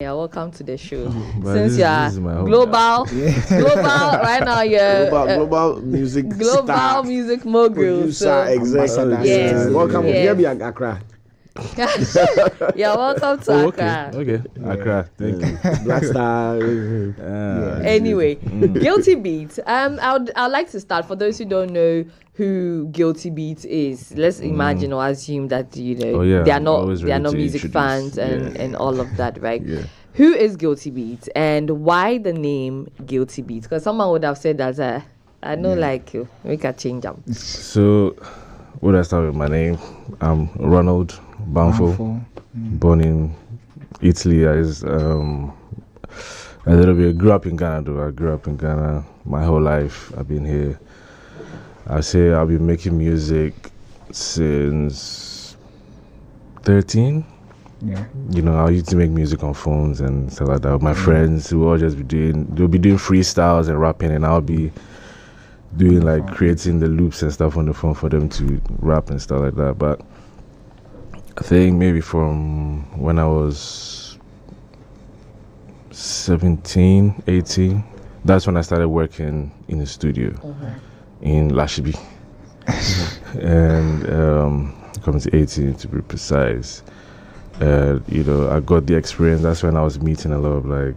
Yeah, welcome to the show. Since you are global, right now you're global music global star, music mogul. So executive. Yes. Welcome. Yes. Here be Accra. Yeah, welcome to Accra. Okay. Accra. Thank you. Black Star. Anyway, GuiltyBeatz. I'd like to start for those who don't know who GuiltyBeatz is. Let's imagine or assume that they are not music fans and all of that, right? Yeah. Who is GuiltyBeatz and why the name GuiltyBeatz? Because someone would have said that I know like you. We can change them. So, would I start with my name? I'm Ronald Banfo, born in Italy. I grew up in Ghana though. I grew up in Ghana my whole life. I've been here. I say I've been making music since 13. Yeah. I used to make music on phones and stuff like that. My friends who all just they'll be doing freestyles and rapping, and I'll be doing like creating the loops and stuff on the phone for them to rap and stuff like that. But I think maybe from when I was 17, 18, that's when I started working in the studio in Lashibi. And coming to 18 to be precise. I got the experience. That's when I was meeting a lot of like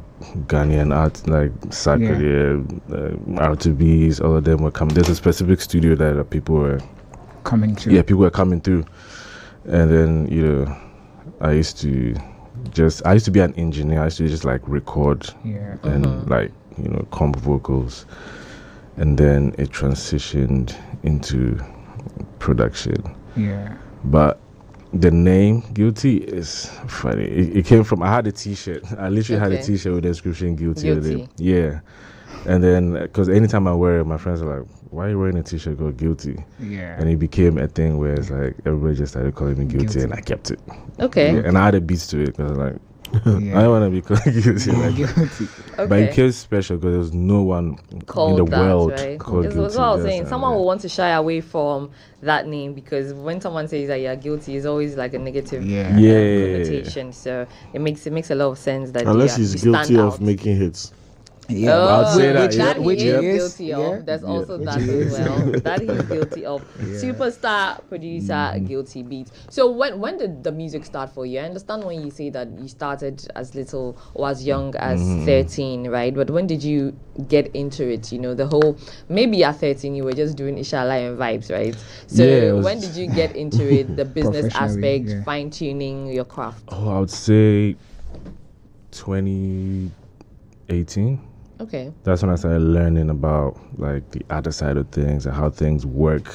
Ghanaian art, like Sakari, R2Bs, all of them were coming. There's a specific studio that people were coming to. Yeah, people were coming through. And then, I used to be an engineer. I used to just like record and like, comp vocals. And then it transitioned into production. Yeah. But the name Guilty is funny. It came from, I had a t-shirt. I literally had a t-shirt with the inscription Guilty. Yeah. And then, because anytime I wear it, my friends are like, why are you wearing a t-shirt called Guilty? Yeah. And it became a thing where it's like, everybody just started calling me Guilty. And I kept it. Okay. Yeah, and I had a beat to it, because like, I don't want to be called Guilty. Like, Guilty. Okay. But it became special because there was no one called in the world right? called Guilty. That's what I was saying. Someone will want to shy away from that name because when someone says that you're guilty, it's always like a negative connotation. So it makes a lot of sense that unless he's guilty of out. making hits. Yeah. I'd say that, which he is is guilty of. There's also that as well. That he's guilty of. Superstar producer GuiltyBeatz. So when did the music start for you? I understand when you say that you started as little or as young as 13, right? But when did you get into it? The whole, maybe at 13 you were just doing Inshallah and vibes, right? So when did you get into it? The business aspect, fine tuning your craft. I would say 2018. Okay. That's when I started learning about like the other side of things and how things work,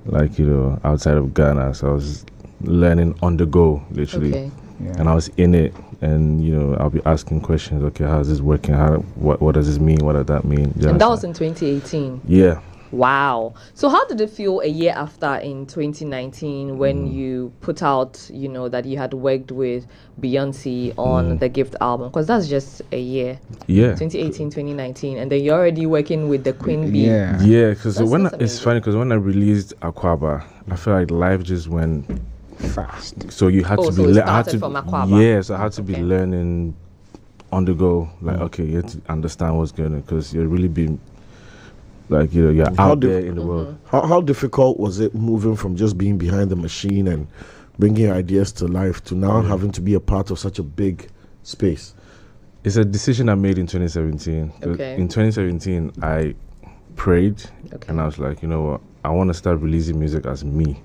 like outside of Ghana. So I was learning on the go, literally, and I was in it. And I'll be asking questions. Okay, how's this working? What does this mean? What does that mean? And that was in 2018. Yeah. Wow. So how did it feel a year after in 2019 when you put out, that you had worked with Beyoncé on the Gift album? Because that's just a year. Yeah. 2018, 2019. And then you're already working with the Queen Bee. Yeah. Yeah, because it's funny because when I released Aquaba, I feel like life just went fast. So you had to be... So it started from Aquaba. Yeah, so I had to be learning on the go. Like, okay, you have to understand what's going on because you're really being... Like, you're out there in the world. How difficult was it moving from just being behind the machine and bringing ideas to life to now having to be a part of such a big space? It's a decision I made in 2017. Okay. In 2017, I prayed and I was like, you know what? I want to start releasing music as me.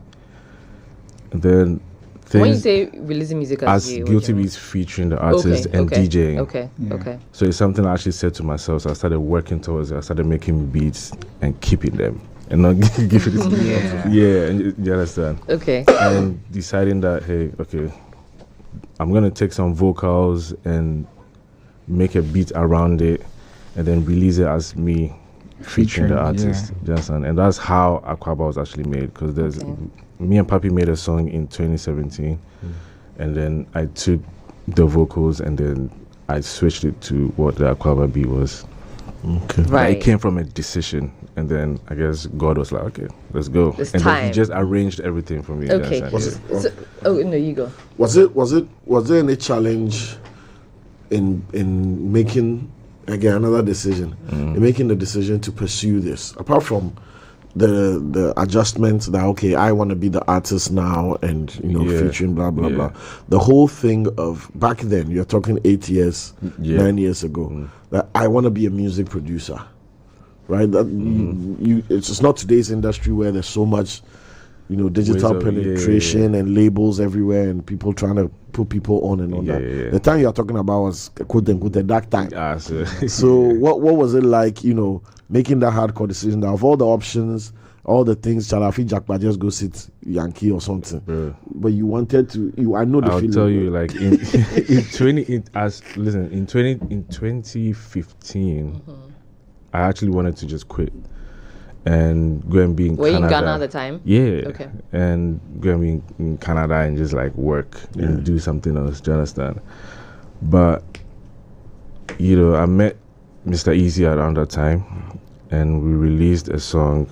And then when you say releasing music as you, GuiltyBeatz featuring the artist and DJing. Okay. So it's something I actually said to myself. So I started working towards it. I started making beats and keeping them and not giving it. And you understand? Okay. And deciding that, hey, okay, I'm gonna take some vocals and make a beat around it, and then release it as me featuring the artist. You understand? And that's how Aquaba was actually made. Because me and Papi made a song in 2017, and then I took the vocals and then I switched it to what the Aquaba beat was. Okay. Right. It came from a decision, and then I guess God was like, okay, let's go. It's and time. then he just arranged everything for me. Okay. Was it, So, no, you go. was there any challenge in making again another decision, in making the decision to pursue this? Apart from the adjustments that okay, I want to be the artist now, and featuring blah blah blah. The whole thing of back then, you're talking 8 years, 9 years ago, that I want to be a music producer, right? That it's not today's industry where there's so much, digital penetration and labels everywhere, and people trying to put people on and on that. The time you're talking about was quote unquote the dark time. So what was it like, making that hardcore decision that of all the options, all the things, Chalafi Jackpa, just go sit Yankee or something. But you wanted to. I know the feeling. I'll tell you, like in 2015, I actually wanted to just quit and go and be in Canada. Were you in Ghana at the time? Yeah. Okay. And go and be in Canada and just like work and do something else. Do you understand? But I met Mr. Easy around that time, and we released a song.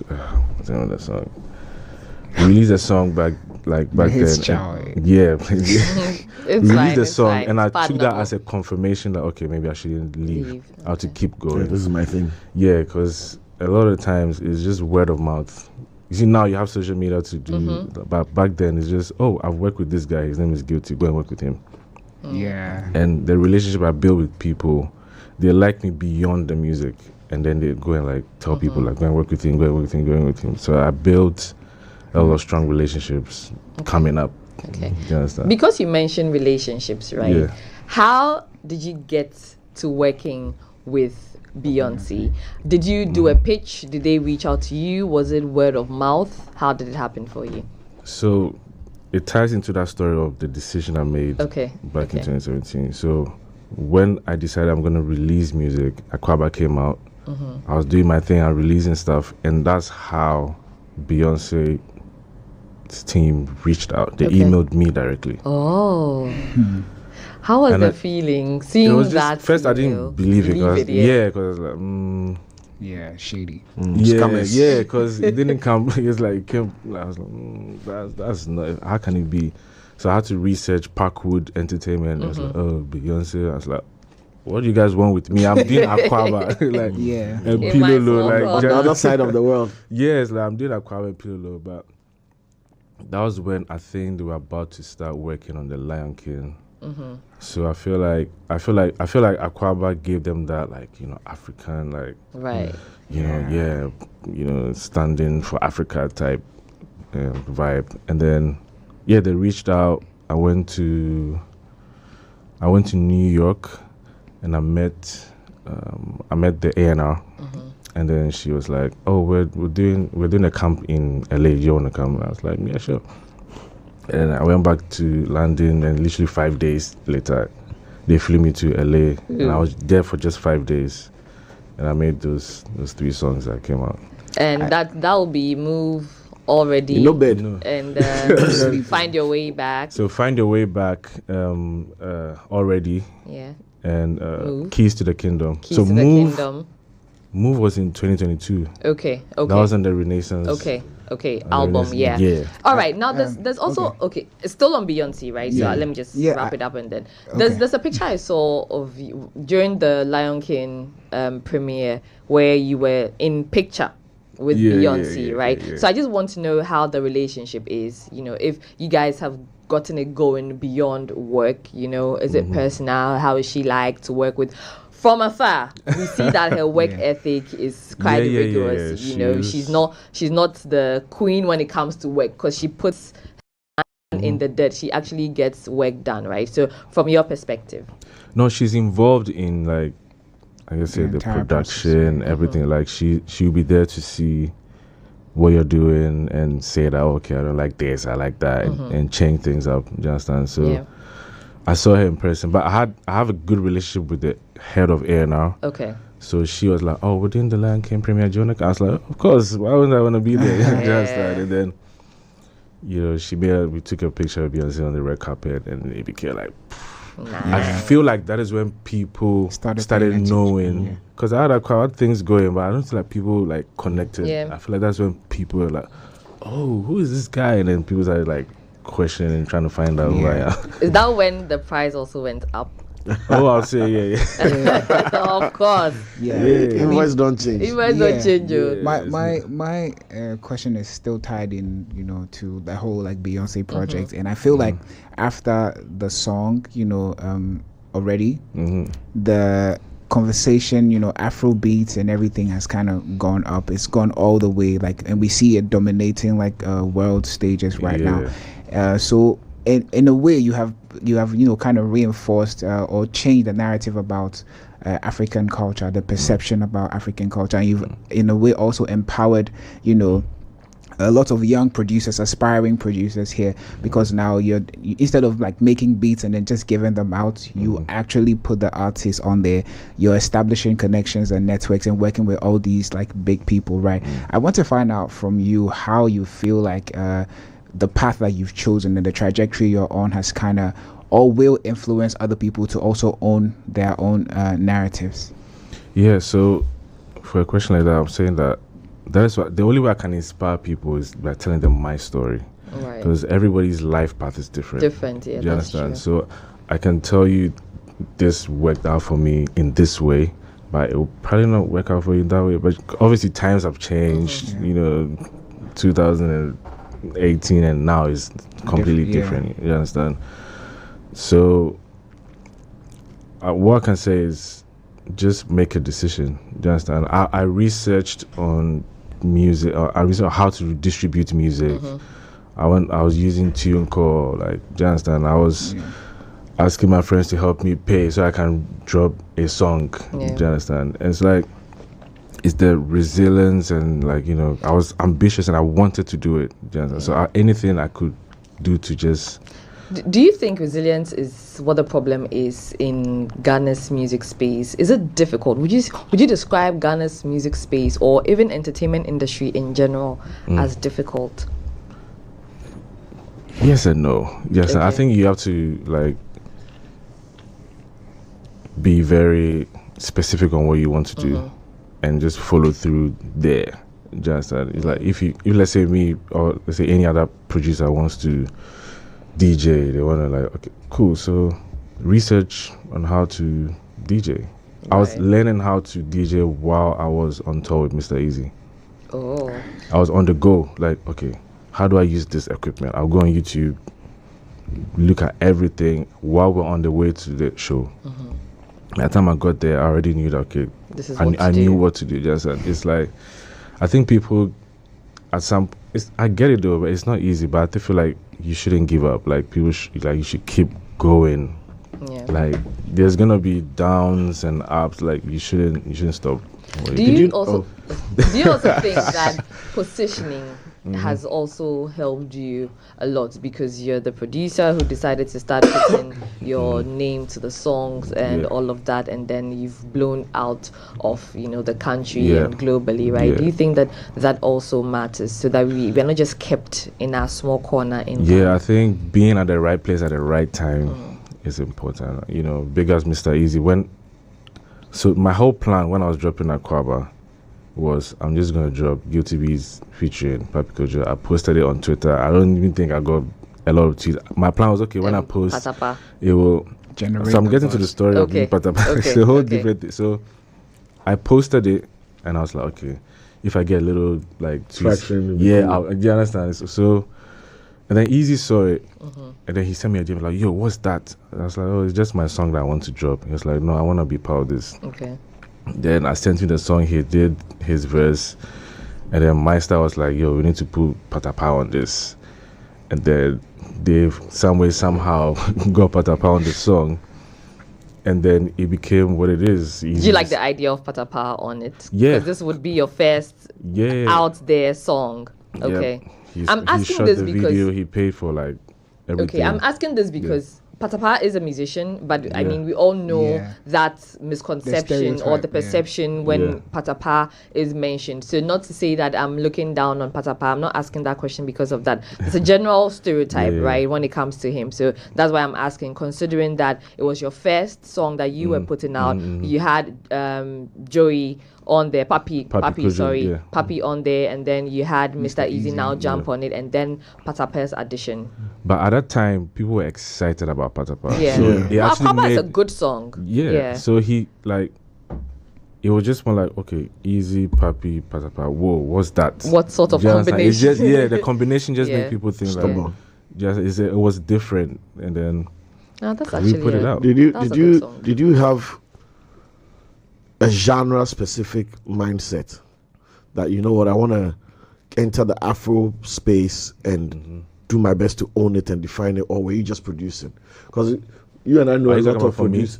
What's the name of that song? We released a song back then. Yeah. We released a song, and I took that as a confirmation that okay, maybe I shouldn't leave. I have to keep going. This is my thing. Yeah, because a lot of times it's just word of mouth. You see, now you have social media to do, but back then it's just, I've worked with this guy. His name is Guilty. Go and work with him. Yeah. And the relationship I build with people, they like me beyond the music, and then they go and like tell people like go and work with him, go and work with him, go and work with him. So I built a lot of strong relationships coming up. Okay. You understand? Because you mentioned relationships, right? Yeah. How did you get to working with Beyoncé? Did you do a pitch? Did they reach out to you? Was it word of mouth? How did it happen for you? So it ties into that story of the decision I made back in 2017. So when I decided I'm going to release music, Aquaba came out. I was doing my thing, I'm releasing stuff, and that's how Beyonce's team reached out. They emailed me directly. How was the feeling seeing that? First, I didn't believe it. Because I was like, shady. Because it didn't come. It's like it came. I was like, that's not. How can it be? So I had to research Parkwood Entertainment. I was like, Beyonce. I was like, what do you guys want with me? I'm doing Aquaba, and Pilolo, like on the other side of the world. Yes, like I'm doing Aquaba and Pilolo, but that was when I think they were about to start working on the Lion King. So I feel like Aquaba gave them that African standing for Africa type vibe, and then they reached out. I went to New York, and I met the A&R, and then she was like, we're doing a camp in LA. You want to come? I was like, yeah, sure. And I went back to London, and literally 5 days later, they flew me to LA, and I was there for just 5 days, and I made those 3 songs that came out. And that will be Move, Already, no bed, and Find Your Way Back. So Find Your Way Back, Already, and Keys to the Kingdom. Keys to the Kingdom. Move was in 2022. Okay. That was on the Renaissance. Okay, album, yeah. All right, now there's also it's still on Beyoncé, right? So let me just wrap it up, and then there's a picture I saw of you during the Lion King premiere where you were in picture with Beyoncé, right? So I just want to know how the relationship is. If you guys have gotten it going beyond work, is it personal? How is she like to work with? From afar, we see that her work ethic is quite rigorous. She's not the queen when it comes to work, because she puts her hand in the dirt. She actually gets work done, right? So, from your perspective, no, she's involved in the production, everything. Like she'll be there to see what you're doing and say that I don't like this, I like that, and change things up. Do you understand? So. I saw her in person, but I have a good relationship with the head of A&R. Okay. So she was like, we're doing the Lion King premiere. Do you want to? I was like, of course. Why wouldn't I want to be there? And then, we took a picture of Beyonce on the red carpet, and it became like, I feel like that is when people started knowing. Because I had things going, but I don't feel like people connected. Yeah. I feel like that's when people were like, who is this guy? And then people started questioning and trying to find out who I am. Is that when the price also went up? Oh, I'll say yeah. Of course. Yeah. Invoice don't change. Invoice don't change. My question is still tied in, to the whole like Beyonce project, and I feel like after the song, already, the conversation, Afro beats and everything has kind of gone up. It's gone all the way, like, and we see it dominating like world stages right now. So in a way, you have kind of reinforced or changed the narrative about African culture, the perception about African culture, and you've in a way also empowered, a lot of young producers, aspiring producers here, because now you instead of like making beats and then just giving them out, you actually put the artists on there. You're establishing connections and networks and working with all these like big people, right? I want to find out from you how you feel like the path that you've chosen and the trajectory you're on has kind of or will influence other people to also own their own narratives. Yeah, so for a question like that, I'm saying that that's what the only way I can inspire people is by telling them my story. Right. Because everybody's life path is different. Yeah. Do you understand? True. So I can tell you this worked out for me in this way, but it will probably not work out for you in that way. But obviously times have changed, 2018 and now is completely different. You understand? So what I can say is just make a decision. Do you understand? I researched on music. I researched on how to distribute music. I was using TuneCore. Like, do you understand? I was asking my friends to help me pay so I can drop a song. Do you understand? And it's like, it's the resilience and like, I was ambitious and I wanted to do it. Do you understand? So anything I could do to just... Do you think resilience is what the problem is in Ghana's music space? Is it difficult? Would you describe Ghana's music space or even entertainment industry in general as difficult? Yes and no. Yes, okay. I think you have to like be very specific on what you want to do and just follow through there. Just it's like if let's say me or let's say any other producer wants to DJ, they want to like, okay, cool, so research on how to DJ. Right. I was learning how to DJ while I was on tour with Mr. Easy. I was on the go, like, okay, how do I use this equipment? I'll go on YouTube, look at everything while we're on the way to the show. By the time I got there, I already knew that, okay, I knew what to do. Just it's like, I think people at some, I get it though, but it's not easy. But I feel like you shouldn't give up. Like people, you should keep going. Yeah. Like there's gonna be downs and ups. Like you shouldn't stop. Do you also think that positioning has also helped you a lot, because you're the producer who decided to start putting your name to the songs and all of that, and then you've blown out of the country and globally, right? Do you think that also matters, so that we're not just kept in our small corner in Ghana? I think being at the right place at the right time is important. Big as Mr. Easy. So my whole plan when I was dropping Akwaba was I'm just gonna drop GuiltyBeatz featuring Papi Kojo. I posted it on Twitter. I don't even think I got a lot of tweets. My plan was, okay, when I post, Patapa, it will generate. So I'm getting to the story of Patapa. It's a whole different thing. So I posted it and I was like, okay, if I get a little like tweets, do you understand? So and then Easy saw it and then he sent me a DM like, yo, what's that? And I was like, oh, it's just my song that I want to drop. He was like, no, I want to be part of this. Okay. Then I sent him the song, he did his verse, and then my style was like, yo, we need to put Patapa on this. And then they somehow got Patapa on the song, and then it became what it is. Did you like the idea of Patapa on it? Yeah. Because this would be your first out there song. Okay. I'm asking this because he paid for like everything. Okay, I'm asking this because Patapa is a musician, but I mean, we all know that misconception or the perception when Patapa is mentioned. So not to say that I'm looking down on Patapa. I'm not asking that question because of that. It's a general stereotype, right, when it comes to him. So that's why I'm asking, considering that it was your first song that you were putting out. You had Joey on there, Papi on there, and then you had Mr. Easy now jump on it, and then Patapa's addition. But at that time, people were excited about Patapa. Yeah. So he actually Akwaba is made, a good song. yeah. So he like, it was just more like, okay, easy, papi, patapa. Whoa, what's that? What sort of Do you understand? combination? It's just, yeah, the combination just Yeah. make people think Stubborn. like, it was different, and then No, that's we actually put it out. That's a good song. Did you have a genre specific mindset that, you know what, I want to enter the Afro space and do my best to own it and define it, or were you just producing? Because you and I know Are a you lot talking of about for me? producers.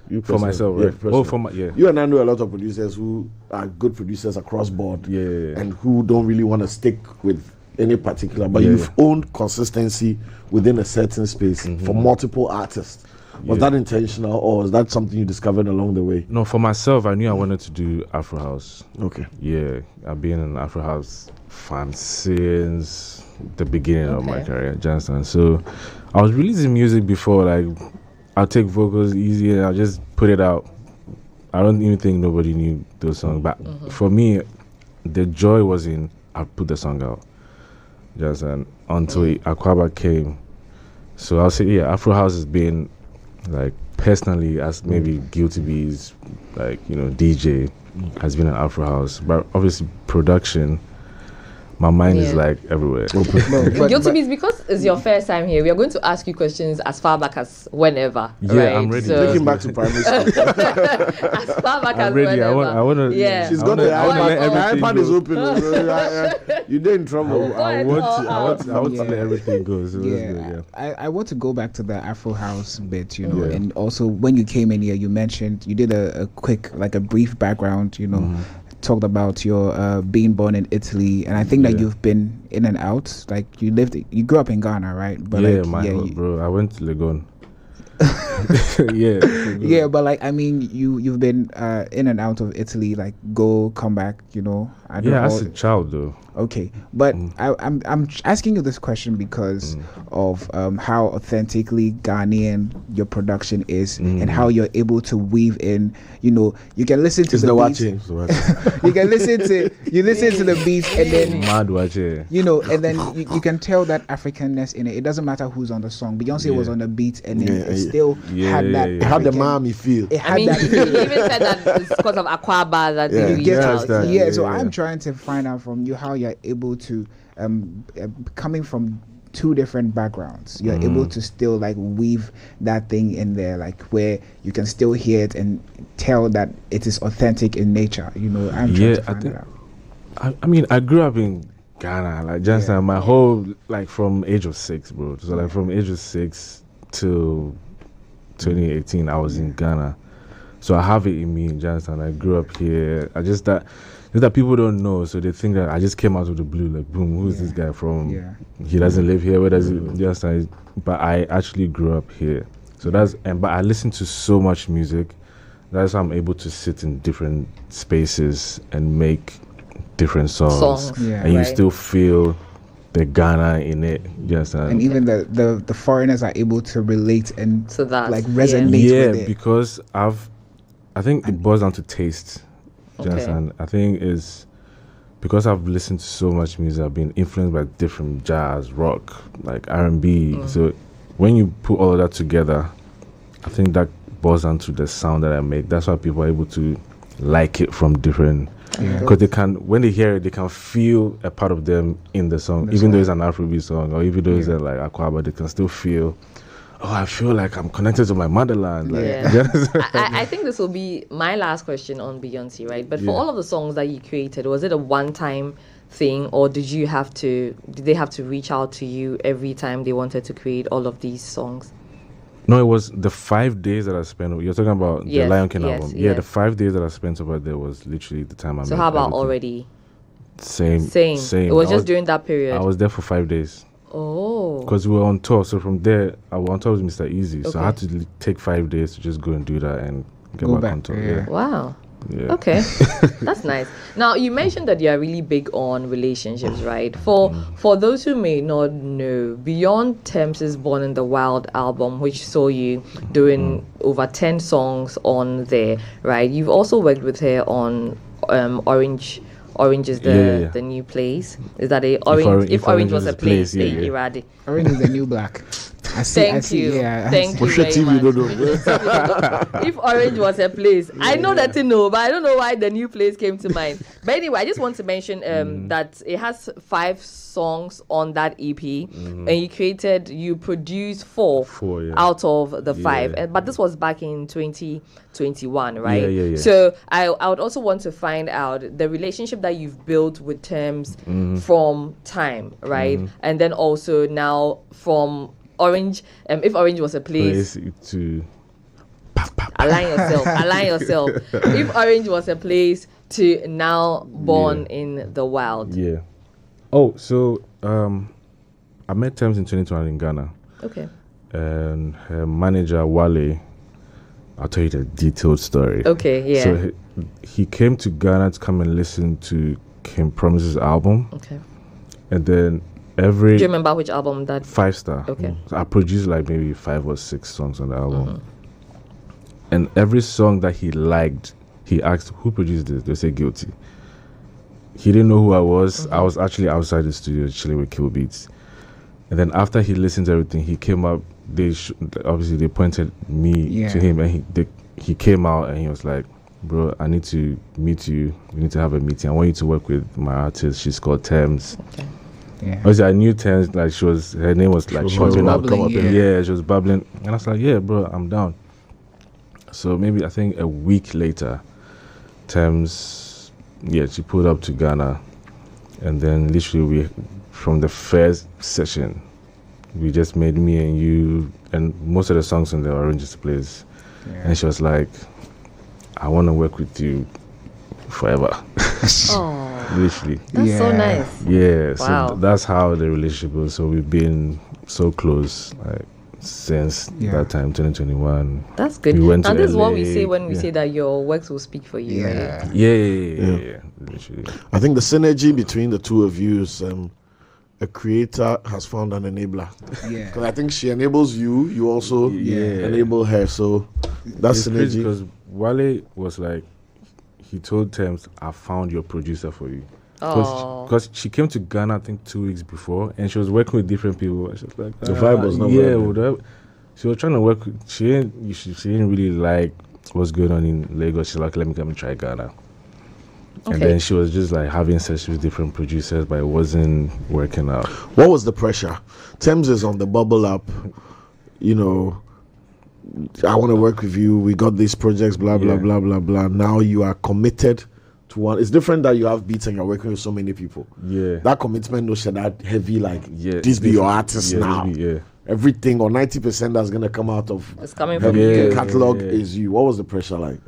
You For personally. myself, Yeah, right? personally. For my, yeah. You and I know a lot of producers who are good producers across board, Yeah. and who don't really want to stick with any particular, but Yeah. you've owned consistency within a certain space for multiple artists. Was that intentional, or was that something you discovered along the way? No, for myself, I knew I wanted to do Afro House. Okay. Yeah, I've been an Afro House fan since the beginning of my Okay. career, do you understand? So I was releasing music before, like I'll take vocals easy and I'll just put it out. I don't even think nobody knew those songs, but for me, the joy was in I put the song out, just until Akwaba came. So I'll say, yeah, Afro House has been like personally as maybe GuiltyBeatz, like, you know, DJ has been an Afro House, but obviously production, my mind is Yeah. like everywhere. GuiltyBeatz, because it's your first time here, we are going to ask you questions as far back as whenever. Yeah, right? I'm ready. So, Taking back to primary school. as far back as I'm ready. whenever. I want to. Yeah. She's I got wanna- the I wanna let iPad. The everything iPad go. is open. You're in trouble. I want to Yeah. let everything go. So Yeah, let's go, yeah. I want to go back to the Afro House bit, you know, Yeah. and also when you came in here, you mentioned you did a quick, like a brief background, you know, talked about your being born in Italy, and I think that Yeah. you've been in and out. Like you grew up in Ghana, right? But Yeah, like, bro. I went to Legon. Yeah. yeah, but like I mean, you've been in and out of Italy, like go come back, you know. I don't Yeah, know. as a child though. Okay, but I'm asking you this question because of how authentically Ghanaian your production is, and how you're able to weave in. You know, you can listen to It's the the beats. watching. You can listen to the beats, and then Mad watch it. you know, and then you can tell that Africanness in it. It doesn't matter who's on the song. Beyonce was Yeah. on the beat, and then Yeah, it yeah. still Yeah, had that. yeah, It yeah. had the African- mommy feel. It had I mean, that. he even said that it's because of Akwaba that Yeah. they reached Yes, out. that- Yeah, so yeah. I'm trying to find out from you how you're able to, coming from two different backgrounds, you're able to still like weave that thing in there, like where you can still hear it and tell that it is authentic in nature. You know, I'm trying Yeah, to I find think- it out. I mean, I grew up in Ghana, like just my whole, like from age of 6, bro. So like from age of 6 till 2018, I was in Ghana. So I have it in me, just and I grew up here. Just that people don't know, so they think that I just came out of the blue, like boom, who's this guy from? Yeah. He doesn't live here. Where does he? Just but I actually grew up here. So but I listen to so much music. That's how I'm able to sit in different spaces and make different songs. Yeah. And you Right. still feel the Ghana in it. Yes, And even the foreigners are able to relate and So that, like yeah. resonate yeah, with it. because I think it boils down to taste. Just Okay. and I think it's because I've listened to so much music, I've been influenced by different jazz, rock, like R&B. So when you put all of that together, I think that boils down to the sound that I make. That's why people are able to like it from different. Because they can, when they hear it, they can feel a part of them in the song, even though it's an Afrobeat song, or even though it's like Akwaba, they can still feel. Oh, I feel like I'm connected to my motherland. Like, Yeah. I think this will be my last question on Beyoncé, right? But for all of the songs that you created, was it a one-time thing, or did they have to reach out to you every time they wanted to create all of these songs? No, it was the 5 days that I spent. You're talking about Yes, the Lion King yes, album. Yeah, yes. the 5 days that I spent over there was literally the time I made So how about everything. already? Same. It was just during that period. I was there for 5 days. Oh. Because we were on tour. So from there, I was on tour with Mr. Easy. So Okay. I had to take 5 days to just go and do that and get Go back back, on tour. yeah. Wow. Yeah. Okay, that's nice. Now you mentioned that you are really big on relationships, right? For those who may not know, Beyond Tems' Born in the Wild album, which saw you doing over 10 songs on there, right? You've also worked with her on Orange. Orange is the new place. Is that a Orange? If Orange was a place, yeah. Iradi. Orange is the new black. Thank you. Yeah, Thank you very much. If Orange was a place, I know that you know, but I don't know why the new place came to mind. But anyway, I just want to mention that it has 5 songs on that EP, and you produced 4 out of the 5. But this was back in 2021, right? Yeah. So I would also want to find out the relationship that you've built with Tems from time, right? And then also now from Orange, if Orange was a place to align yourself. If Orange was a place to now Born in the Wild. Yeah. Oh, so I met Tems in 2020 in Ghana. Okay. And her manager Wale, I'll tell you the detailed story. Okay, yeah. So he came to Ghana to come and listen to Kim Promise's album. Okay. And then do you remember which album that? 5 Star. Okay. So I produced like maybe 5 or 6 songs on the album. And every song that he liked, he asked, who produced this? They say Guilty. He didn't know who I was. I was actually outside the studio chilling with GuiltyBeatz. And then after he listened to everything, he came up. Obviously they pointed me to him, and he came out and he was like, bro, I need to meet you. We need to have a meeting. I want you to work with my artist. She's called Tems. Okay. Yeah. Obviously I knew Tems, like her name was like she was bubbling, she was bubbling. And I was like, yeah, bro, I'm down. So maybe I think a week later, Tems, she pulled up to Ghana, and then literally from the first session, we just made Me and You, and most of the songs in the Orange's place. Yeah. And she was like, I want to work with you forever. Oh, literally. That's so nice. Yeah, wow. So that's how the relationship was. So we've been so close, like, since that time, 2021. That's good. We went and to this is LA. what we say when we say that your works will speak for you. Yeah. Right? Yeah. Literally. I think the synergy between the two of you is a creator has found an enabler. Yeah. Because I think she enables you, you also enable her. So that's synergy. Because Wale was like, he told Tems, I found your producer for you. Because she came to Ghana, I think 2 weeks before, and she was working with different people. And she was like, the vibe was not whatever. She was trying to work with, she didn't really like what's going on in Lagos. She's like, let me come and try Ghana. Okay. And then she was just like having sessions with different producers, but it wasn't working out. What was the pressure? Tems is on the bubble up, you know, I want to work with you. We got these projects, blah, blah, blah, blah, blah. Now you are committed to one. It's different that you have Beatz and you're working with so many people. Yeah. That commitment no shit that heavy, like, this be your artist now. Everything or 90% that's going to come out of it's coming from you. Catalog is you. What was the pressure like?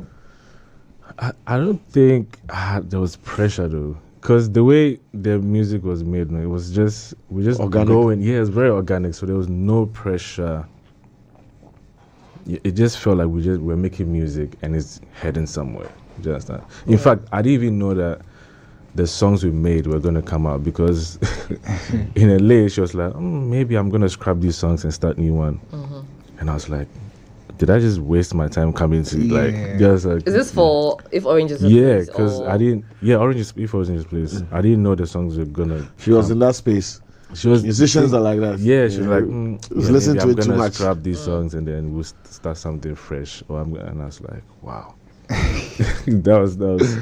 I don't think there was pressure though, because the way the music was made, it was just organic. Going. Yeah, it's very organic, so there was no pressure. It just felt like we're making music and it's heading somewhere. Do you understand? In fact, I didn't even know that the songs we made were going to come out, because in LA she was like, maybe I'm going to scrap these songs and start new one. And I was like, did I just waste my time coming to just like? Is this for If Orange is a Place? Because I didn't. Yeah, Orange is If Orange is a Place. I didn't know the songs were gonna. She was in that space. She was. Musicians are like that. Yeah, she was like, listen to it too much. Scrap these songs and then we'll start something fresh. And I was like, wow, that was.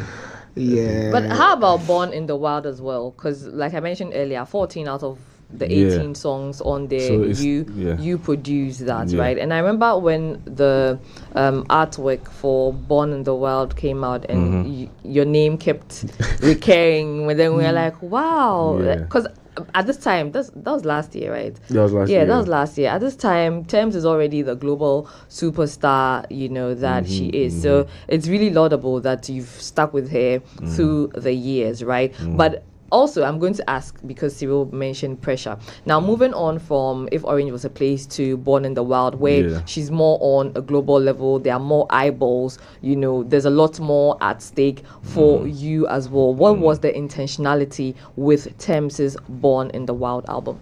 Yeah. But how about Born in the Wild as well? Because like I mentioned earlier, 14 out of the 18 songs on there, so you produce that, right? And I remember when the artwork for Born in the Wild came out and your name kept recurring, and then we were like, wow, because at this time, that was last year, right? That was last year. Yeah, that was last year. At this time, Tems is already the global superstar, you know, that she is. So it's really laudable that you've stuck with her through the years, right? But also, I'm going to ask, because Cyril mentioned pressure. Now, moving on from If Orange Was a Place to Born in the Wild, where she's more on a global level, there are more eyeballs, you know, there's a lot more at stake for you as well. What was the intentionality with Tems' Born in the Wild album?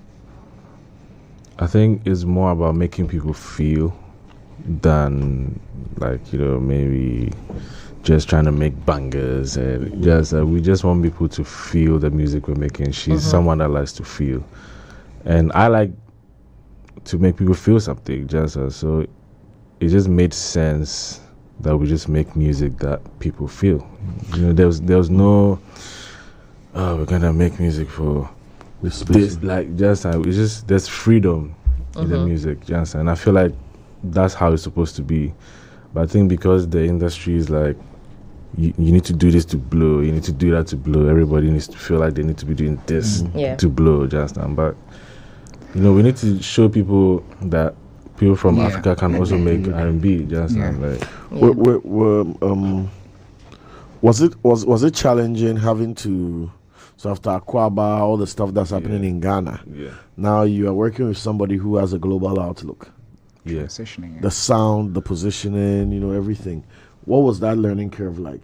I think it's more about making people feel than, like, you know, maybe just trying to make bangers, and just we just want people to feel the music we're making. She's someone that likes to feel, and I like to make people feel something. Just so it just made sense that we just make music that people feel. There was no we're gonna make music for this, like it's just there's freedom in the music, just, and I feel like that's how it's supposed to be. But I think because the industry is like, you need to do this to blow, you need to do that to blow, everybody needs to feel like they need to be doing this to blow, just. But we need to show people that people from Africa can also make R&B, just. Like, was it challenging having to? So after Akwaba, all the stuff that's happening in Ghana, now you are working with somebody who has a global outlook. Positioning, the sound, the positioning, everything. What was that learning curve like?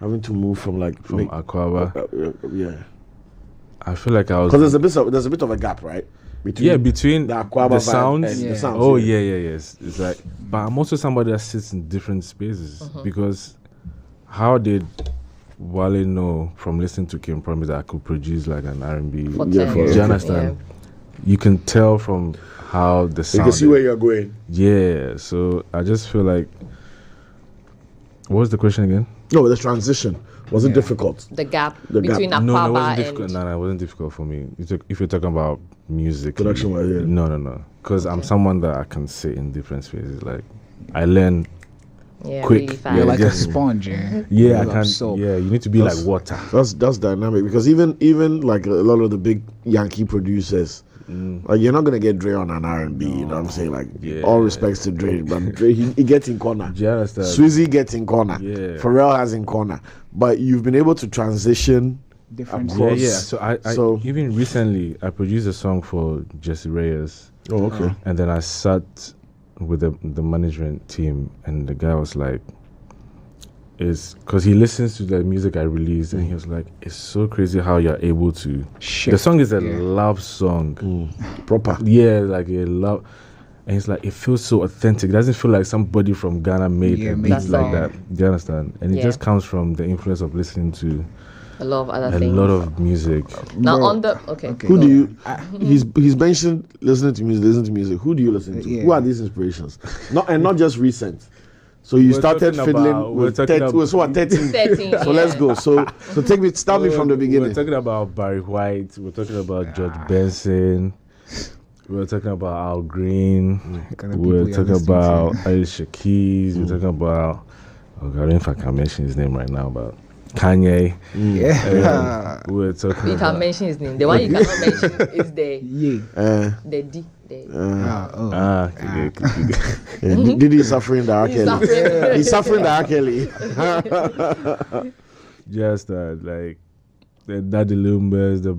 Having to move from Akwaba. I feel like I was, because there's a bit of a gap, right? Between the Akwaba the sounds. and the sounds. Oh yes. It's like, but I'm also somebody that sits in different spaces because how did Wale know from listening to Kim Promise that I could produce like an R&B? Do you understand? You can tell from how the sound. You can see where you're going. Yeah, so I just feel like. What was the question again? No, the transition. Was it difficult? The gap between Akwaba No, it wasn't and... difficult. No, it wasn't difficult for me. If you're talking about music. Production wise, No. Because I'm someone that I can sit in different spaces. Like, I learn quick. Really fast. You're like a sponge, I can. soap. Yeah, you need to be like water. That's dynamic, because even like a lot of the big Yankee producers, like, you're not gonna get Dre on an R&B. You know what I'm saying? Like, all respects to Dre, but Dre he gets in corner. Do you understand? Swizzy gets in corner. Yeah. Pharrell has in corner. But you've been able to transition Different. across. Yeah. So I even recently I produced a song for Jesse Reyes. Oh, okay. And then I sat with the management team, and the guy was like, "Is because he listens to the music I released, and he was like, it's so crazy how you're able to." Shift. The song is a love song, Proper. yeah, like a love, and it's like it feels so authentic. It doesn't feel like somebody from Ghana made a beat that like song. that. Do you understand? And it just comes from the influence of listening to A lot of other a things. lot of music. Now Bro, on the... Okay. Who go do on. you? He's mentioned listening to music. Who do you listen to? Yeah. Who are these inspirations? Not just recent. So you We're started talking fiddling about- with we're talking 13. So what, 13? 13, So let's go. So start me from the We're beginning. talking about Barry White. We're talking about George Benson. We're talking about Al Green. Kind of We're people you're talking listening about Alicia Keys. We're talking about, I don't know if I can mention his name right now, but Kanye. Yeah. We're talking You can about. mention his name. The one you cannot mention is the D. Okay. Did he suffering the R. He's Kelly? suffering. He's suffering the R. Kelly. Just like the Daddy Lumbers, the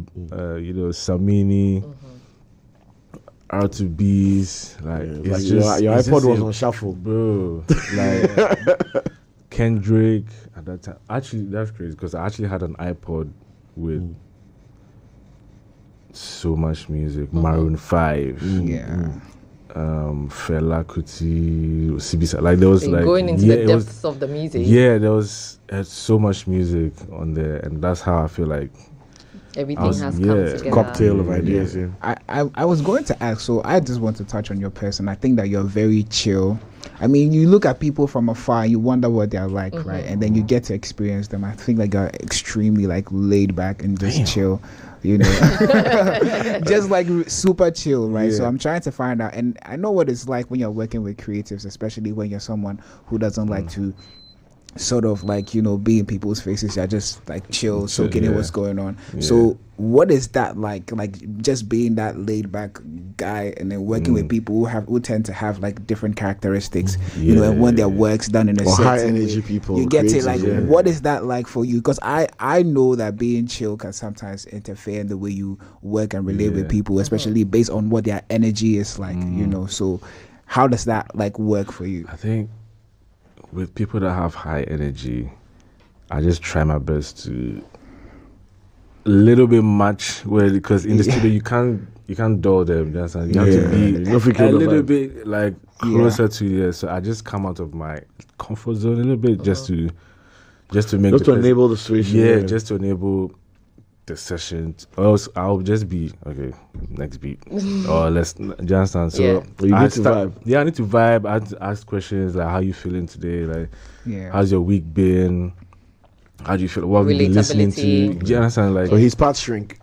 Samini, R2Bs, like it's Like just your it's iPod just was a- on shuffle. bro. Like Kendrick at that time. Actually, that's crazy because I actually had an iPod with so much music. Maroon 5, Fela Kuti, CBC. Like there was So like going into the depths of the music. yeah, there was so much music on there, and that's how I feel like Everything was- has yeah, come together. Cocktail of ideas. Yeah. I was going to ask, so I just want to touch on your person. I think that you're very chill. I mean, you look at people from afar, you wonder what they're like, right? And then you get to experience them. I think like you're extremely like laid back and just chill, just like super chill, right? So I'm trying to find out, and I know what it's like when you're working with creatives, especially when you're someone who doesn't like to sort of like be in people's faces. You're just like chill, soaking in what's going on. So what is that like just being that laid back guy and then working with people who tend to have like different characteristics, and when their work's done in a Or high certain energy way, people, you get it. Like creatives, what is that like for you? Because I know that being chill can sometimes interfere in the way you work and relate with people, especially based on what their energy is like, so how does that like work for you? I think with people that have high energy, I just try my best to a little bit match because in the studio you can't dull them. You have to be a little bit like closer to you. So I just come out of my comfort zone a little bit just to make Just to enable the situation. just to enable the sessions. Else, I'll just be okay. Next beat, or let's. Do you understand? So you need to vibe. Yeah, I need to vibe. I had to ask questions like, "How you feeling today? Like, how's your week been? How do you feel? What have you been listening to?" Do you understand? Like, so he's part shrink.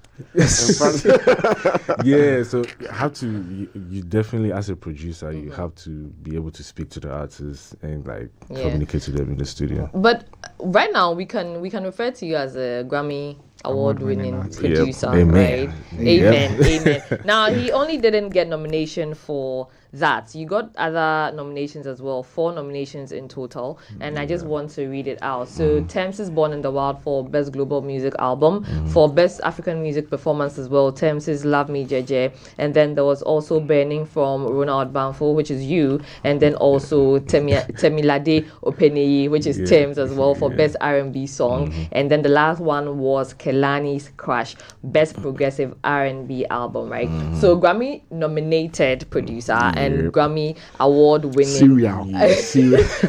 Yeah, so you have to. You definitely, as a producer, you have to be able to speak to the artists and like communicate to them in the studio. But right now, we can refer to you as a Grammy award-winning producer, right? Amen. Now, he only didn't get nomination for that. You got other nominations as well, 4 nominations in total, and I just want to read it out. So Tems is Born in the Wild for Best Global Music Album, for Best African Music Performance as well, Tems is Love Me Jeje, and then there was also Burning from Ronald Banfo, which is you, and then also Temilade Openeyi, which is Tems as well, for Best R&B Song, and then the last one was Kelani's Crash, Best Progressive R&B Album, right? So Grammy nominated producer and Grammy award-winning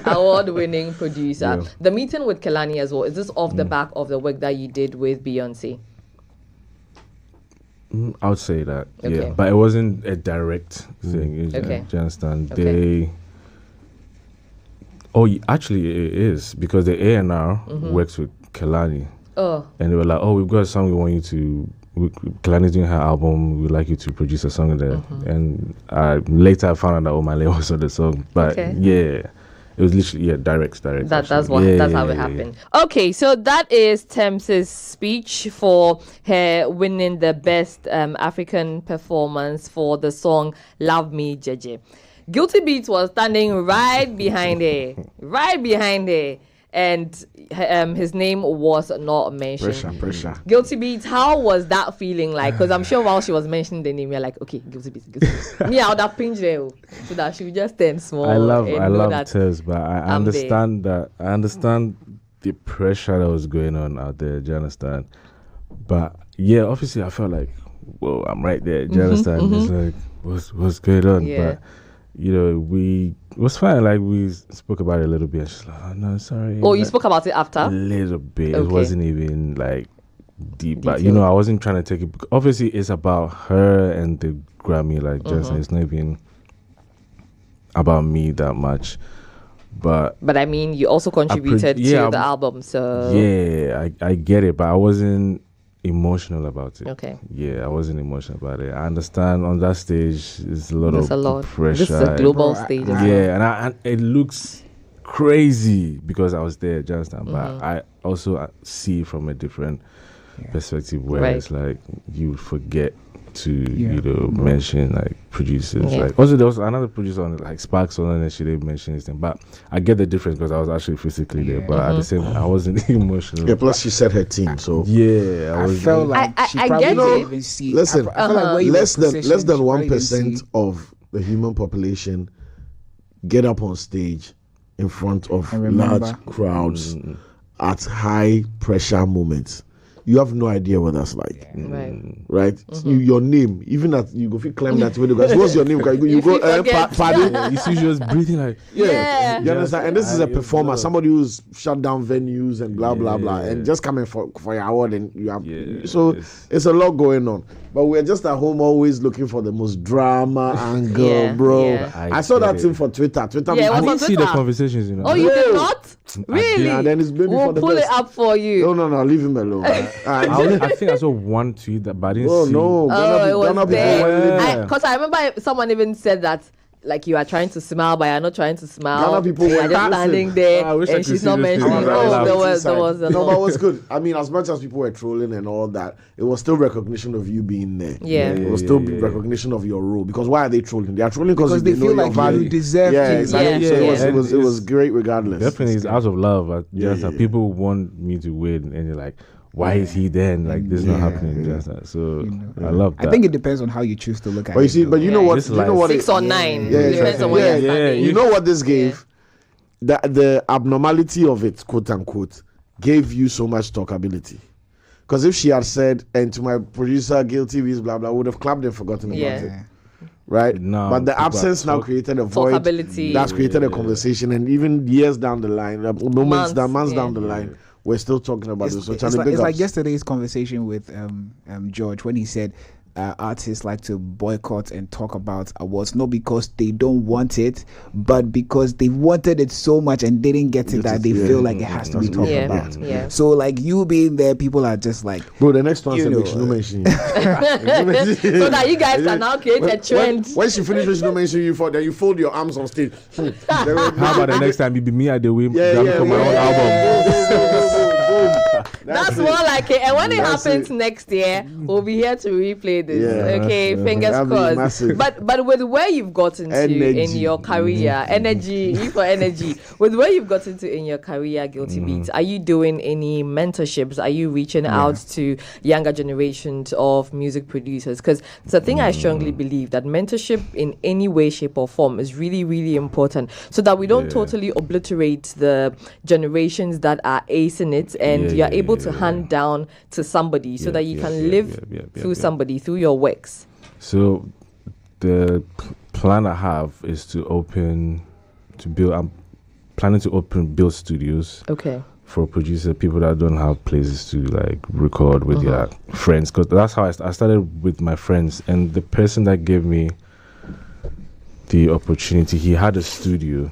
award-winning producer. The meeting with Kelani as well, is this off the back of the work that you did with Beyonce? I would say that, but it wasn't a direct thing. Do you understand? Actually, it is, because the A&R works with Kelani. And they were like, we've got a song we want you to. Kelani's doing her album. We'd like you to produce a song there. And later I found out that Omale was on the song. But it was literally direct. That's how it happened. Okay, so that is Tems's speech for her winning the best African performance for the song "Love Me Jeje." GuiltyBeatz was standing right behind her, and his name was not mentioned. Pressure. GuiltyBeatz, how was that feeling like? Because I'm sure while she was mentioning the name, you're like, okay, GuiltyBeatz. Me, I would have pinched her so that she would just stand small. I love Tez, but I understand that. I understand the pressure that was going on out there. Do you understand? But yeah, obviously, I felt like, whoa, I'm right there. Do you understand? It's like, what's going on? Yeah. But it was fine. Like, we spoke about it a little bit. She's like, oh, no, sorry. Oh, you spoke about it after? A little bit. Okay. It wasn't even like deep. But, I wasn't trying to take it. Obviously, it's about her and the Grammy. Like, just it's not even about me that much. But I mean, you also contributed to the album. So yeah, I get it. But I wasn't emotional about it. Okay. Yeah, I wasn't emotional about it. I understand on that stage it's a lot of pressure. This is a global stage. Yeah, and it looks crazy because I was there, do you understand? But I also see from a different perspective where it's like you forget to mention like producers. Like also there was another producer on like Sparks on and she didn't mention anything. But I get the difference because I was actually physically there. But at the same time I wasn't emotional. Yeah, plus she said her team, so I felt like she probably didn't even see. Listen, I feel like less than 1% of the human population get up on stage in front of large crowds at high pressure moments. You have no idea what that's like, right? Your name, even that you go climb that window. Guys, what's your name? You go, pardon. You see, she was breathing like, you understand? And this is a performer, somebody who's shut down venues and blah blah blah, and just coming for your award, and you have. So it's a lot going on. But we're just at home always looking for the most drama angle, bro. Yeah. I saw that thing for Twitter. I didn't see the conversations, Oh, you did not? Really? Yeah, then it's maybe we'll pull it up for you. No, leave him alone. I think I saw one tweet but I didn't see. It was there. Because I remember someone even said that, like, you are trying to smile, but you're not trying to smile. Ghana people were just standing there, and she's not mentioning. There was a no, but it was good. I mean, as much as people were trolling and all that, it was still recognition of you being there. It was still recognition of your role. Because why are they trolling? They are trolling because they feel like you deserve it. Exactly. So it was great regardless. Definitely, it's out of love. People want me to win, and you're like, why is he then? Like, this is not happening. Just that. So I love that. I think it depends on how you choose to look at it. But you see, you know what? 6 or 9. Depends on what you're standing. You know what this gave? The abnormality of it, quote unquote, gave you so much talkability. Because if she had said, and to my producer, GuiltyBeatz, blah, blah, would have clapped and forgotten about it. Right? No, but the absence now created a void that's created a conversation, and even years down the line, months down the line, we're still talking about this. So it's like yesterday's conversation with George when he said artists like to boycott and talk about awards not because they don't want it, but because they wanted it so much and didn't get it that they feel like it has to be talked about. Yeah. So like you being there, people are just like, bro, the next one makes no mention. So that you guys can now create a trend. When she finishes no mention you for, then you fold your arms on stage. How about the next time it be me at the win for my own album? That's more like it. And when it happens next year, we'll be here to replay this. Okay, fingers crossed. But with where you've gotten to in your career, energy with where you've gotten to in your career, GuiltyBeatz, are you doing any mentorships? Are you reaching out to younger generations of music producers? Because it's a thing I strongly believe that mentorship in any way, shape, or form is really, really important, so that we don't totally obliterate the generations that are acing it, and you're able to hand down to somebody so that you can live through somebody, through your works. So the plan I have is to build. I'm planning to open build studios. Okay. For producers, people that don't have places to like record with their friends, because that's how I started with my friends. And the person that gave me the opportunity, he had a studio,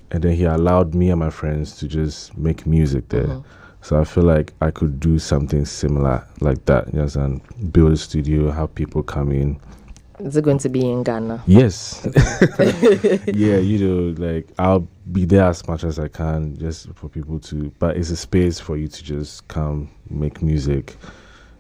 and then he allowed me and my friends to just make music there. So I feel like I could do something similar like that. Yes, and build a studio, have people come in. Is it going to be in Ghana? Yes. Yeah, like I'll be there as much as I can just for people to, but it's a space for you to just come make music.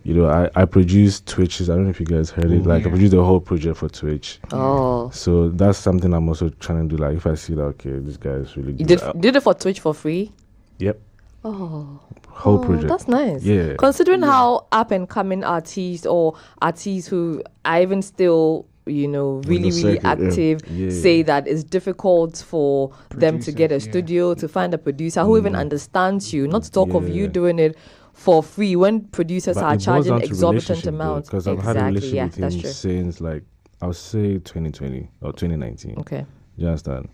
I produced Twitches. I don't know if you guys heard it. Like I produced the whole project for Twitch. Oh. So that's something I'm also trying to do. Like if I see that, okay, this guy is really good. You did it for Twitch for free? Yep. Oh. Whole project. That's nice. Yeah. Considering how up and coming artists or artists who are even still, really active, say that it's difficult for them to get a studio, to find a producer who even understands you, not to talk of you doing it for free when producers are charging exorbitant amounts. Because I've had a relationship with him since like, I'll say 2020 or 2019. Okay. You understand?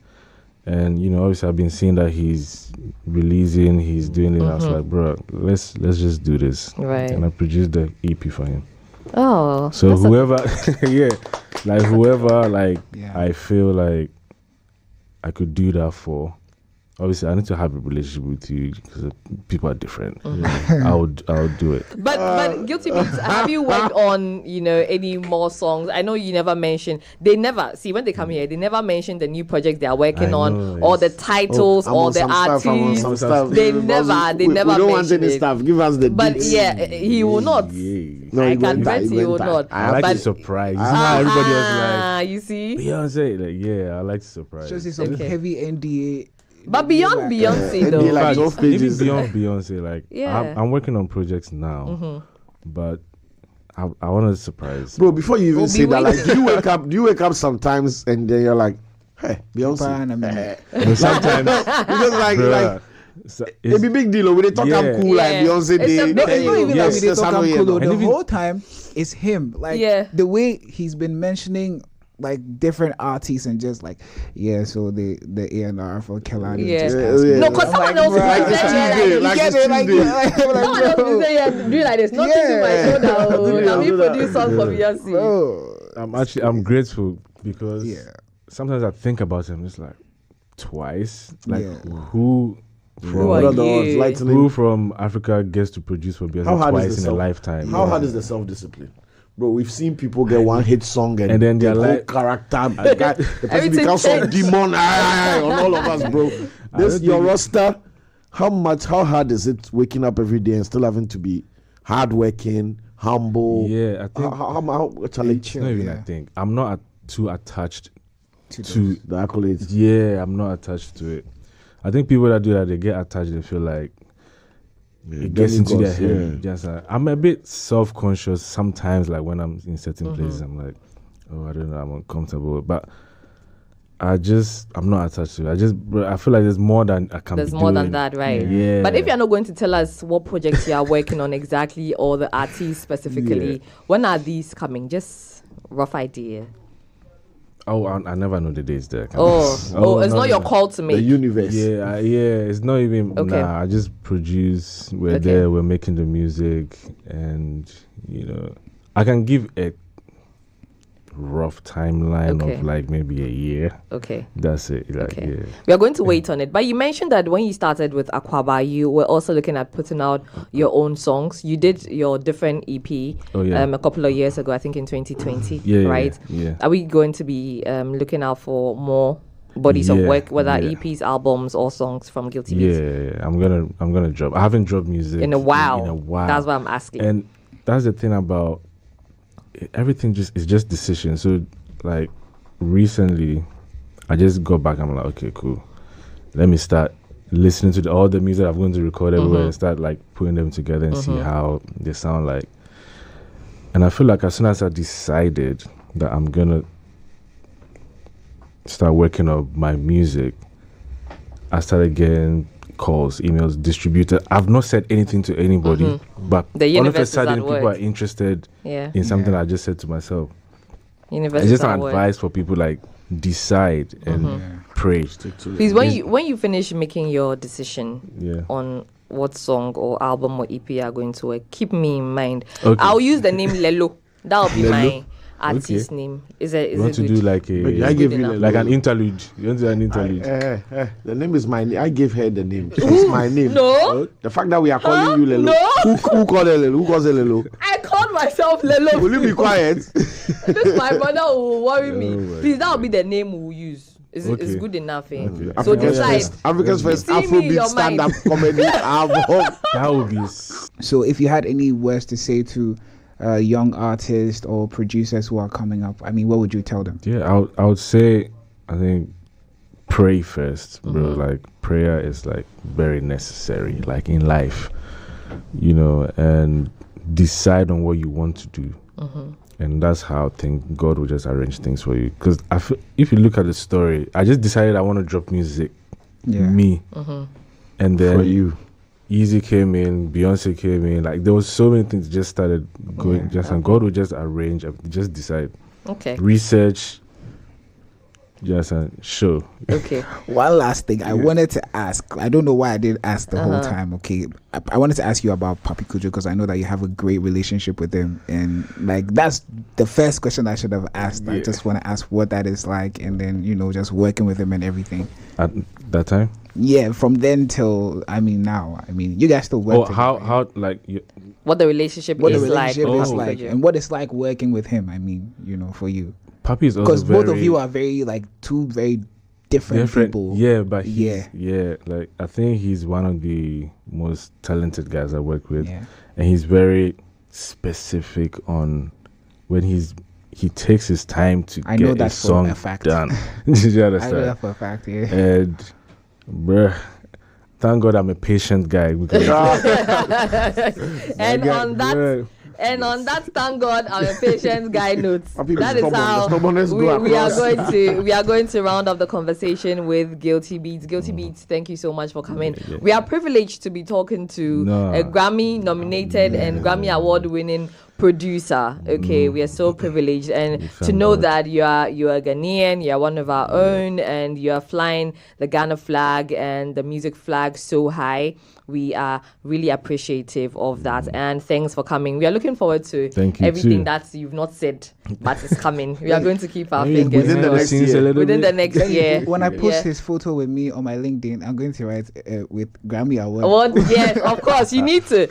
And obviously I've been seeing that he's releasing, he's doing it. I was like, bro, let's just do this. Right. And I produced the EP for him. Oh. So whoever, I feel like I could do that for. Obviously, I need to have a relationship with you because people are different. I would do it. But GuiltyBeatz, have you worked on any more songs? I know you never mentioned. They never see when they come here. They never mention the new projects they are working on or the titles or the artists. They never. We don't want any stuff. Give us the. But beats. He will not. No, I can bet he will not. I like to surprise. You see how everybody else like. You see. Beyonce, I like to surprise. Just some heavy NDA. But beyond Beyonce, though. Even beyond Beyonce, like, I'm working on projects now, but I want to surprise. Bro, before you even say that, like, do you wake up sometimes and then you're like, hey, Beyonce? Sometimes. Because it's a big deal. When they talk I'm cool, like Beyonce, the whole time it's him. Like, the way he's been mentioning like different artists and just like so the A&R for Kelani. No, because someone else is do like this. Not to my shoulder. Now we produce songs for Beyonce. I'm grateful because sometimes I think about him just like twice. Like who from Africa gets to produce for Beyonce twice in a lifetime? How hard is the self-discipline? Bro, we've seen people get one hit song and then their like character, the person becomes some demon on all of us, bro. This your roster. How hard is it waking up every day and still having to be hardworking, humble? Yeah, I think how challenge. Not even I think I'm not too attached to the accolades. Yeah, I'm not attached to it. I think people that do that, they get attached. They feel like. It gets into their head. I'm a bit self-conscious sometimes, like when I'm in certain places, I'm like, I don't know, I'm uncomfortable. But I'm not attached to it. I feel like there's more than I can. There's more than that, right? Yeah. But if you're not going to tell us what projects you are working on exactly or the artists specifically, when are these coming? Just rough idea. I never know the dates there. It's not your call to make. The universe. Yeah, it's not even. Okay. Nah, I just produce. We're there. We're making the music, and I can give a rough timeline of like maybe a year. Okay. That's it. We are going to wait on it. But you mentioned that when you started with Aquaba, you were also looking at putting out your own songs. You did your different EP a couple of years ago, I think in 2020, right? Yeah. Are we going to be looking out for more bodies of work, whether EPs, albums, or songs from GuiltyBeatz? Yeah. I'm gonna drop. I haven't dropped music in a while. That's why I'm asking. And that's the thing about everything. It's just decision. So like recently, I just got back. I'm like, okay, cool. Let me start listening to all the music I'm going to record everywhere and start like putting them together and see how they sound like. And I feel like as soon as I decided that I'm gonna start working on my music, I started getting calls, emails, distributed. I've not said anything to anybody, but all of a sudden people are interested in something I just said to myself. It's just an advice for people, like decide and pray. Please, when you finish making your decision on what song or album or EP you are going to work, keep me in mind. I'll use the name Lelo. That'll be my artist name. Is it? You want to do like I give you like an interlude? You want to do an interlude? The name is my name. I gave her the name. It's my name. No. The fact that we are calling you Lelo. No. Who called her Lelo? Who calls her Lelo? I called myself Lelo. Will you be quiet? This my brother will worry me. Please, that'll be the name we'll use. It's good enough. Okay. So decide. Africa's first Afrobeat stand-up comedy album. That would be. So if you had any words to say to young artists or producers who are coming up, I mean, what would you tell them? Yeah, I would say, I think, pray first, bro. Like, prayer is like very necessary, like in life, and decide on what you want to do. And that's how I think God will just arrange things for you. Because if you look at the story, I just decided I want to drop music, me, and then for you. Easy came in, Beyonce came in. Like there was so many things just started going. And God would just arrange, just decide. Okay. Research. Just show. Okay. One last thing I wanted to ask. I don't know why I didn't ask the whole time. Okay, I wanted to ask you about Papi Kujo because I know that you have a great relationship with him, and like that's the first question I should have asked. Yeah. I just want to ask what that is like, and then just working with him and everything. At that time. Yeah, from then till now. I mean, you guys still work. How like what the relationship is like, and what it's like working with him. I mean, for you. Papi is also because both of you are very two very different people. Yeah, but like I think he's one of the most talented guys I work with, and he's very specific on when he takes his time to get a song done. Did you understand? I know that for a fact. Yeah. And bruh, thank God I'm a patient guy because And on that, thank God, I'm a patient guy notes. That is how we are going to round up the conversation with GuiltyBeatz. GuiltyBeatz, thank you so much for coming. Yeah. We are privileged to be talking to a Grammy-nominated and Grammy Award-winning producer. Okay, we are so privileged, and to know that you are Ghanaian, you are one of our own, and you are flying the Ghana flag and the music flag so high. We are really appreciative of that, and thanks for coming. We are looking forward to everything that you've not said, but it's coming. We are going to keep our fingers within the next year. When I post his photo with me on my LinkedIn, I'm going to write with Grammy Award. Yes, of course. You need to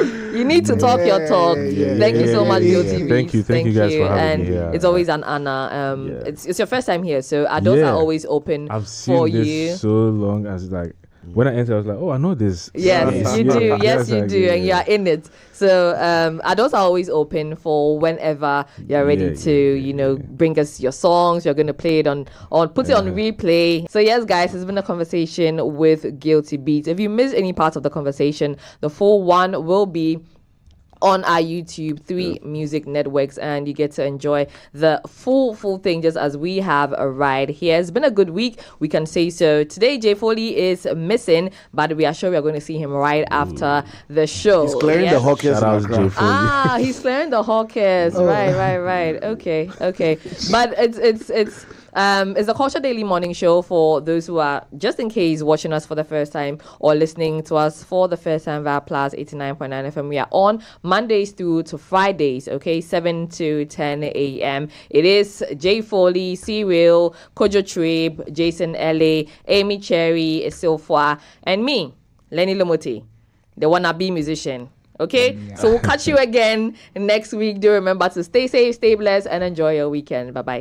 talk your talk. Thank you so much, GuiltyBeatz. Thank you guys for having me here. It's always an honor. It's your first time here, so our doors are always open for you. I've seen this so long as like. When I entered, I was like, oh, I know this. Yes, you do. Yes, you do. And you're in it. So our doors are always open for whenever you're ready to, bring us your songs. You're going to play it put it on replay. So yes, guys, it's been a conversation with GuiltyBeatz. If you missed any part of the conversation, the full one will be on our YouTube 3 music networks, and you get to enjoy the full thing just as we have a ride here. It's been a good week, we can say so. Today Jay Foley is missing, but we are sure we are going to see him right after the show. He's clearing the hawkers. He's clearing the hawkers. Right. Okay. But it's It's the Culture Daily Morning Show for those who are, just in case, watching us for the first time or listening to us for the first time via Plus 89.9 FM. We are on Mondays through to Fridays, okay, 7 to 10 a.m. It is Jay Foley, C-Real, Kojo Trabe, Jason L.A., Amy Cherry, Isilfwa, and me, Lenny Lamote, the wannabe musician. Okay, so we'll catch you again next week. Do remember to stay safe, stay blessed, and enjoy your weekend. Bye bye.